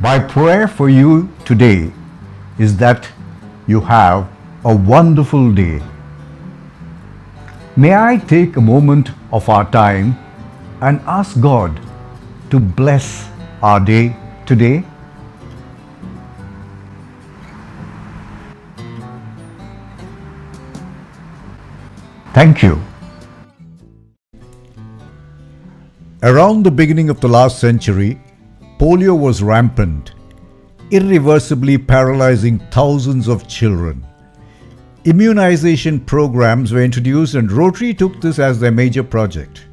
My prayer for you today is that you have a wonderful day. May I take a moment of our time and ask God to bless our day today? Thank you. Around the beginning of the last century, polio was rampant, irreversibly paralyzing thousands of children. Immunization programs were introduced and Rotary took this as their major project.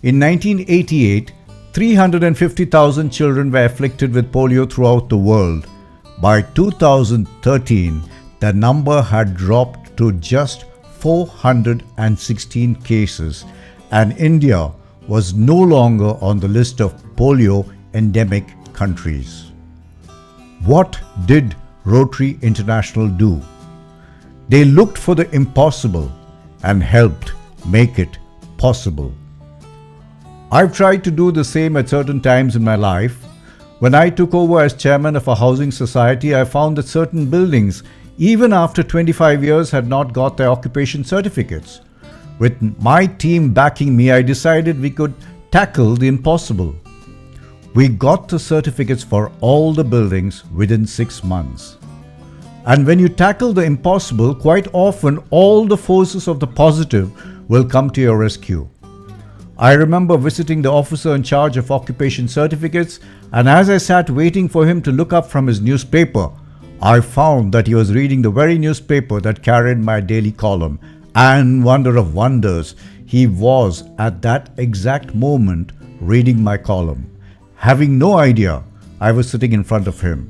In 1988, 350,000 children were afflicted with polio throughout the world. By 2013, the number had dropped to just 416 cases, and India was no longer on the list of polio endemic countries. What did Rotary International do? They looked for the impossible and helped make it possible. I've tried to do the same at certain times in my life. When I took over as chairman of a housing society, I found that certain buildings, even after 25 years, had not got their occupation certificates. With my team backing me, I decided we could tackle the impossible. We got the certificates for all the buildings within 6 months. And when you tackle the impossible, quite often all the forces of the positive will come to your rescue. I remember visiting the officer in charge of occupation certificates, and as I sat waiting for him to look up from his newspaper, I found that he was reading the very newspaper that carried my daily column. And wonder of wonders, he was at that exact moment reading my column, having no idea I was sitting in front of him.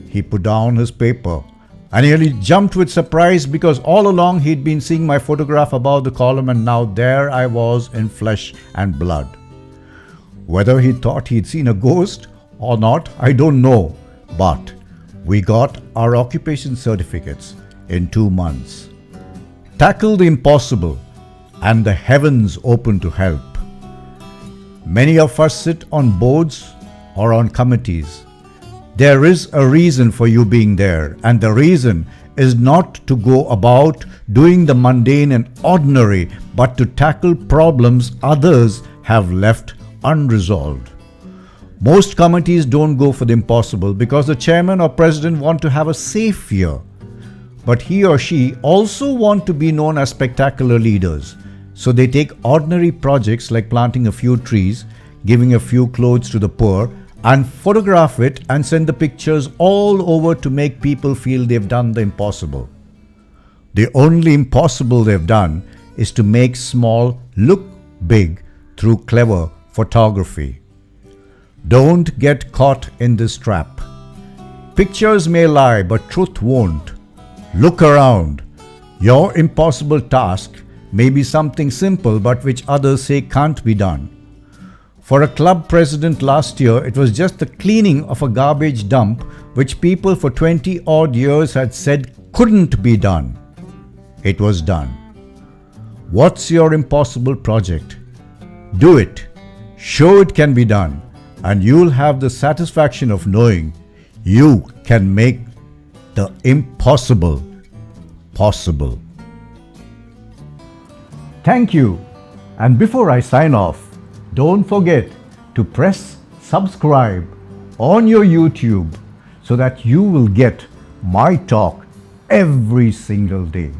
He put down his paper and nearly jumped with surprise because all along he'd been seeing my photograph above the column, and now there I was in flesh and blood. Whether he thought he'd seen a ghost or not, I don't know, but we got our occupation certificates in 2 months. Tackle the impossible and the heavens open to help. Many of us sit on boards or on committees. There is a reason for you being there, and the reason is not to go about doing the mundane and ordinary, but to tackle problems others have left unresolved. Most committees don't go for the impossible because the chairman or president want to have a safe year. But he or she also want to be known as spectacular leaders. So they take ordinary projects like planting a few trees, giving a few clothes to the poor, and photograph it and send the pictures all over to make people feel they've done the impossible. The only impossible they've done is to make small look big through clever photography. Don't get caught in this trap. Pictures may lie, but truth won't. Look around. Your impossible task may be something simple but which others say can't be done. For a club president last year, it was just the cleaning of a garbage dump which people for 20 odd years had said couldn't be done. It was done. What's your impossible project? Do it. Show it can be done, and you'll have the satisfaction of knowing you can make the impossible possible. Thank you. And before I sign off, don't forget to press subscribe on your YouTube so that you will get my talk every single day.